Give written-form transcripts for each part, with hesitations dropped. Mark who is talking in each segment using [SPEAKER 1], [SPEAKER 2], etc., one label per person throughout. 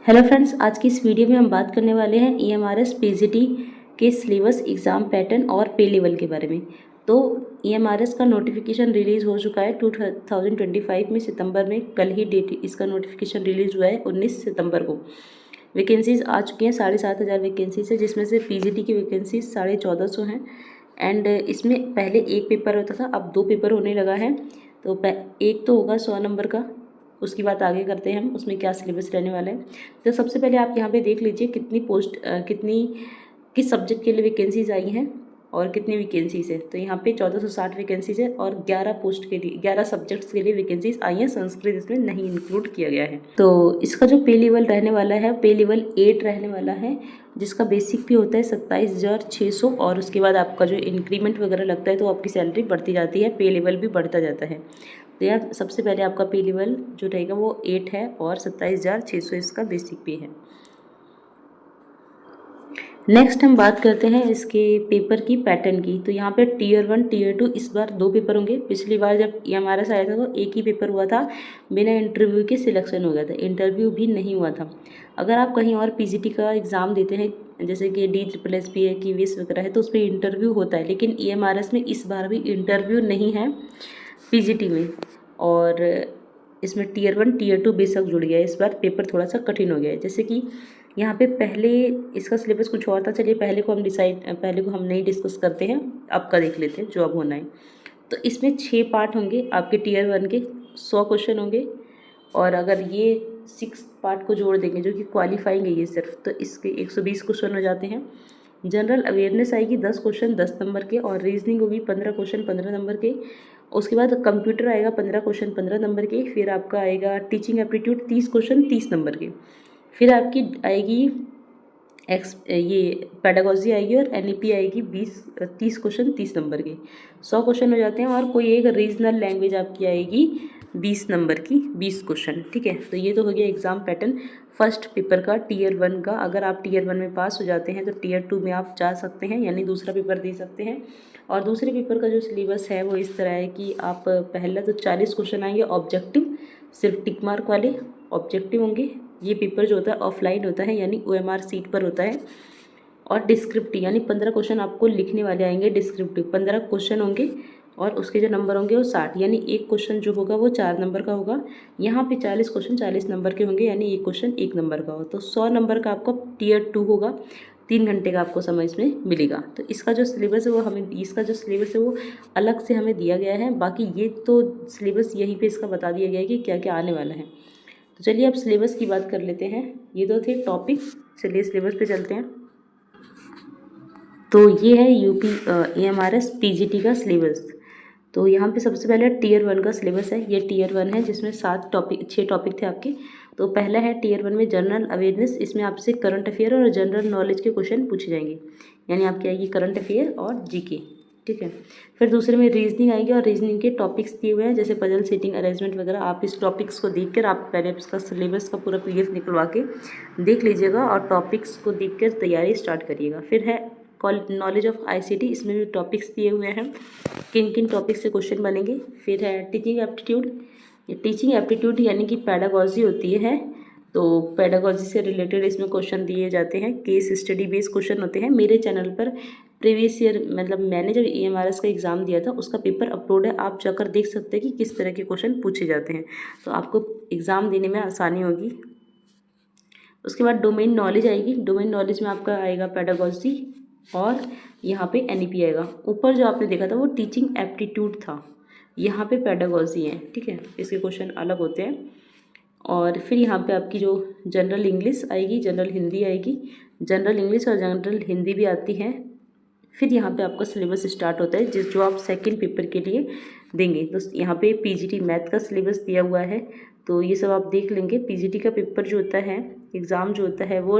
[SPEAKER 1] Hello friends, आज की इस वीडियो में हम बात करने वाले हैं ईएमआरएस पीजीटी के सिलेबस, एग्ज़ाम पैटर्न और पे लेवल के बारे में। तो ईएमआरएस का नोटिफिकेशन रिलीज़ हो चुका है 2025 में, सितंबर में। कल ही डेट इसका नोटिफिकेशन रिलीज़ हुआ है 19 सितंबर को। वैकेंसीज़ आ चुकी हैं, 7,500 वैकेंसीज़ है, जिसमें से पीजीटी की वैकेंसीज 1450 हैं। एंड इसमें पहले एक पेपर होता था, अब 2 पेपर होने लगा है। तो एक तो होगा 100 नंबर का, उसकी बात आगे करते हैं हम, उसमें क्या सिलेबस रहने वाला है। तो सबसे पहले आप यहाँ पे देख लीजिए कितनी किस सब्जेक्ट के लिए वैकेंसीज आई हैं और कितनी वैकेंसीज है। तो यहाँ पे 1460 वैकेंसीज है और 11 पोस्ट के लिए 11 सब्जेक्ट्स के लिए वैकेंसीज आई हैं। संस्कृत इसमें नहीं इंक्लूड किया गया है। तो इसका जो पे लेवल रहने वाला है, पे लेवल 8 रहने वाला है, जिसका बेसिक भी होता है 27,600 और उसके बाद आपका जो इंक्रीमेंट वगैरह लगता है तो आपकी सैलरी बढ़ती जाती है, पे लेवल भी बढ़ता जाता है। तो यार सबसे पहले आपका पे लेवल जो रहेगा वो 8 है और 27,600 इसका बेसिक पे है। नेक्स्ट हम बात करते हैं इसके पेपर की पैटर्न की। तो यहाँ पे टीयर 1 टीयर 2 इस बार 2 पेपर होंगे। पिछली बार जब ईएमआरएस आया था तो एक ही पेपर हुआ था, बिना इंटरव्यू के सिलेक्शन हो गया था, इंटरव्यू भी नहीं हुआ था। अगर आप कहीं और पीजीटी का एग्ज़ाम देते हैं, जैसे कि DSSS है, KVS वगैरह है, तो उस पर इंटरव्यू होता है, लेकिन ईएमआरएस में इस बार भी इंटरव्यू नहीं है पीजीटी में। और इसमें टीयर 1 टीयर 2 बेशक जुड़ गया है, इस बार पेपर थोड़ा सा कठिन हो गया है। जैसे कि यहाँ पे पहले इसका सिलेबस कुछ और था, चलिए पहले को हम नहीं डिस्कस करते हैं, अब का देख लेते हैं जो अब होना है। तो इसमें 6 पार्ट होंगे आपके टीयर 1 के, 100 क्वेश्चन होंगे। और अगर ये 6 पार्ट को जोड़ देंगे जो कि क्वालिफाइंग है ये सिर्फ, तो इसके 120 क्वेश्चन हो जाते हैं। जनरल अवेयरनेस आएगी 10 क्वेश्चन 10 नंबर के, और रीजनिंग होगी 15 क्वेश्चन 15 नंबर के। उसके बाद कंप्यूटर आएगा 15 क्वेश्चन 15 नंबर के। फिर आपका आएगा टीचिंग एप्टीट्यूड 30 क्वेश्चन 30 नंबर के। फिर आपकी आएगी ये पेडागोजी आएगी और एनईपी आएगी 30 क्वेश्चन 30 नंबर के, 100 क्वेश्चन हो जाते हैं। और कोई एक रीजनल लैंग्वेज आपकी आएगी 20 नंबर की, 20 क्वेश्चन, ठीक है। तो ये तो हो गया एग्ज़ाम पैटर्न फर्स्ट पेपर का, टीयर 1 का। अगर आप टीयर 1 में पास हो जाते हैं तो टीयर 2 में आप जा सकते हैं, यानी दूसरा पेपर दे सकते हैं। और दूसरे पेपर का जो सिलेबस है वो इस तरह है कि आप पहला तो 40 क्वेश्चन आएंगे ऑब्जेक्टिव, सिर्फ टिक मार्क वाले ऑब्जेक्टिव होंगे। ये पेपर जो होता है ऑफलाइन होता है, यानी OMR सीट पर होता है। और डिस्क्रिप्टिव यानी 15 क्वेश्चन आपको लिखने वाले आएंगे, डिस्क्रिप्टिव 15 क्वेश्चन होंगे और उसके जो नंबर होंगे वो 60, यानी एक क्वेश्चन जो होगा वो 4 नंबर का होगा। यहाँ पे 40 क्वेश्चन 40 नंबर के होंगे, यानी एक क्वेश्चन 1 नंबर का होगा। तो 100 नंबर का आपका टीयर 2 होगा, 3 घंटे का आपको समय इसमें मिलेगा। तो इसका जो सिलेबस है वो अलग से हमें दिया गया है। बाकी ये तो सिलेबस यहीं पे इसका बता दिया गया है कि क्या क्या आने वाला है। तो चलिए अब सिलेबस की बात कर लेते हैं। ये तो थे टॉपिक, चलिए सिलेबस पे चलते हैं। तो ये है यूपी EMRS PGT का सिलेबस। तो यहाँ पे सबसे पहले टीयर 1 का सिलेबस है। ये टीयर 1 है, जिसमें 6 टॉपिक थे आपके। तो पहला है टीयर 1 में जनरल अवेयरनेस, इसमें आपसे करंट अफेयर और जनरल नॉलेज के क्वेश्चन पूछे जाएंगे, यानी आपकी आएगी करंट अफेयर और जीके, ठीक है। फिर दूसरे में रीजनिंग आएगी और रीजनिंग के टॉपिक्स दिए हुए हैं, जैसे पजल सेटिंग अरेंजमेंट वगैरह। आप इस टॉपिक्स को देखकर आप पहले इसका सिलेबस का पूरा PDF निकलवा के देख लीजिएगा और टॉपिक्स को देखकर तैयारी स्टार्ट करिएगा। फिर है नॉलेज ऑफ ICT, इसमें भी टॉपिक्स दिए हुए हैं, किन किन टॉपिक से क्वेश्चन बनेंगे। फिर है टीचिंग एप्टीट्यूड, टीचिंग एप्टीट्यूड यानी कि पैडागॉजी होती है, तो पैडागॉजी से रिलेटेड इसमें क्वेश्चन दिए जाते हैं, केस स्टडी बेस्ड क्वेश्चन होते हैं। मेरे चैनल पर प्रीवियस ईयर मतलब मैंने जब EMRS का एग्ज़ाम दिया था उसका पेपर अपलोड है, आप जाकर देख सकते हैं कि किस तरह के क्वेश्चन पूछे जाते हैं, तो आपको एग्ज़ाम देने में आसानी होगी। उसके बाद डोमेन नॉलेज आएगी, डोमेन नॉलेज में आपका आएगा पैडागॉजी और यहाँ पे NEP आएगा। ऊपर जो आपने देखा था वो टीचिंग एप्टीट्यूड था, यहाँ पे पैडागॉजी है, ठीक है, इसके क्वेश्चन अलग होते हैं। और फिर यहाँ पे आपकी जो जनरल इंग्लिश आएगी, जनरल हिंदी आएगी, जनरल इंग्लिश और जनरल हिंदी भी आती है। फिर यहाँ पे आपका सिलेबस स्टार्ट होता है जो आप सेकंड पेपर के लिए देंगे। तो यहाँ पे PGT मैथ का सिलेबस दिया हुआ है, तो ये सब आप देख लेंगे। PGT का पेपर जो होता है, एग्ज़ाम जो होता है वो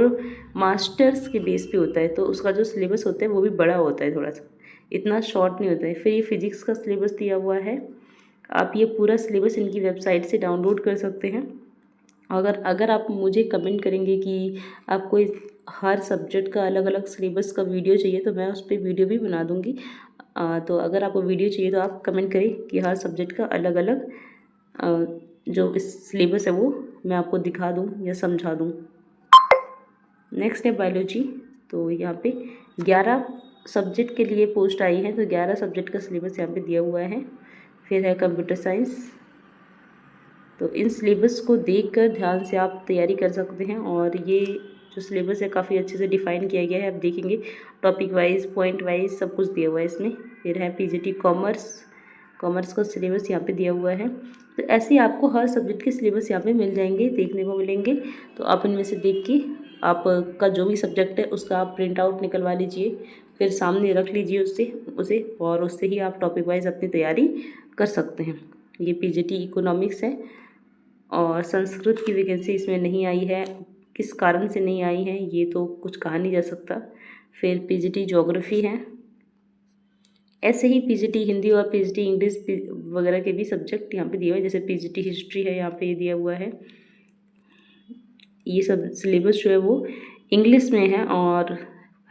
[SPEAKER 1] मास्टर्स के बेस पे होता है, तो उसका जो सिलेबस होता है वो भी बड़ा होता है, थोड़ा सा इतना शॉर्ट नहीं होता है। फिर ये फिजिक्स का सिलेबस दिया हुआ है, आप ये पूरा सिलेबस इनकी वेबसाइट से डाउनलोड कर सकते हैं। अगर आप मुझे कमेंट करेंगे कि आपको हर सब्जेक्ट का अलग अलग सिलेबस का वीडियो चाहिए, तो मैं उस पर वीडियो भी बना दूँगी। तो अगर आपको वीडियो चाहिए तो आप कमेंट करें कि हर सब्जेक्ट का अलग अलग जो इस सिलेबस है वो मैं आपको दिखा दूँ या समझा दूँ। नेक्स्ट है बायोलॉजी। तो यहाँ पे 11 सब्जेक्ट के लिए पोस्ट आई है, तो 11 सब्जेक्ट का सिलेबस यहाँ पे दिया हुआ है। फिर है कंप्यूटर साइंस। तो इन सिलेबस को देखकर ध्यान से आप तैयारी कर सकते हैं, और ये जो सिलेबस है काफ़ी अच्छे से डिफ़ाइन किया गया है। आप देखेंगे टॉपिक वाइज, पॉइंट वाइज सब कुछ दिया हुआ है इसमें। फिर है पीजीटी कॉमर्स, कॉमर्स का सिलेबस यहाँ पे दिया हुआ है। तो ऐसे ही आपको हर सब्जेक्ट के सिलेबस यहाँ पे मिल जाएंगे, देखने को मिलेंगे। तो आप इनमें से देख के आपका जो भी सब्जेक्ट है उसका आप प्रिंट आउट निकलवा लीजिए, फिर सामने रख लीजिए उसे और उससे ही आप टॉपिक वाइज अपनी तैयारी कर सकते हैं। ये पीजीटी इकोनॉमिक्स है, और संस्कृत की वैकेंसी इसमें नहीं आई है। किस कारण से नहीं आई है ये तो कुछ कहा नहीं जा सकता। फिर पीजीटी ज्योग्राफी है। ऐसे ही पीजीटी हिंदी और पीजीटी इंग्लिश वगैरह के भी सब्जेक्ट यहाँ पे दिए हुए हैं, जैसे पीजीटी हिस्ट्री है, यहाँ पे दिया हुआ है। ये सब सिलेबस जो है वो इंग्लिश में है, और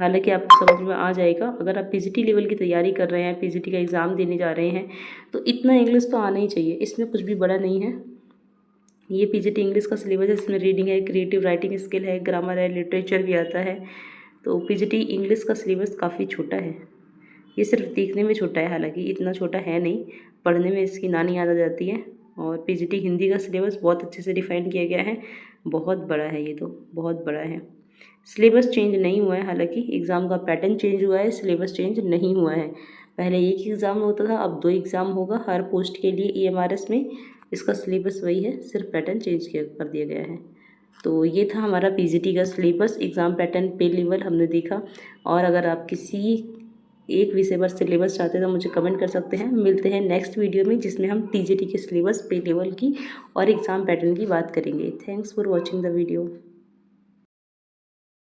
[SPEAKER 1] हालांकि आपको समझ में आ जाएगा। अगर आप पीजीटी लेवल की तैयारी कर रहे हैं, पीजीटी का एग्ज़ाम देने जा रहे हैं, तो इतना इंग्लिश तो आना ही चाहिए, इसमें कुछ भी बड़ा नहीं है। ये पीजीटी इंग्लिश का सिलेबस है, इसमें रीडिंग है, क्रिएटिव राइटिंग स्किल है, ग्रामर है, लिटरेचर भी आता है। तो पीजीटी इंग्लिश का सिलेबस काफ़ी छोटा है, ये सिर्फ देखने में छोटा है, हालांकि इतना छोटा है नहीं, पढ़ने में इसकी नानी याद आ जाती है। और पीजीटी हिंदी का सिलेबस बहुत अच्छे से डिफ़ाइन किया गया है, बहुत बड़ा है, ये तो बहुत बड़ा है। सिलेबस चेंज नहीं हुआ है, हालांकि एग्ज़ाम का पैटर्न चेंज हुआ है, सिलेबस चेंज नहीं हुआ है। पहले एक एग्ज़ाम होता था, अब 2 एग्ज़ाम होगा हर पोस्ट के लिए EMRS में। इसका सिलेबस वही है, सिर्फ पैटर्न चेंज कर दिया गया है। तो ये था हमारा पीजीटी का सिलेबस, एग्ज़ाम पैटर्न, पे लेवल हमने देखा। और अगर आप किसी एक विषय पर सिलेबस चाहते हैं तो मुझे कमेंट कर सकते हैं। मिलते हैं नेक्स्ट वीडियो में, जिसमें हम टीजीटी के सिलेबस, पे लेवल की और एग्ज़ाम पैटर्न की बात करेंगे। Thanks for watching the video.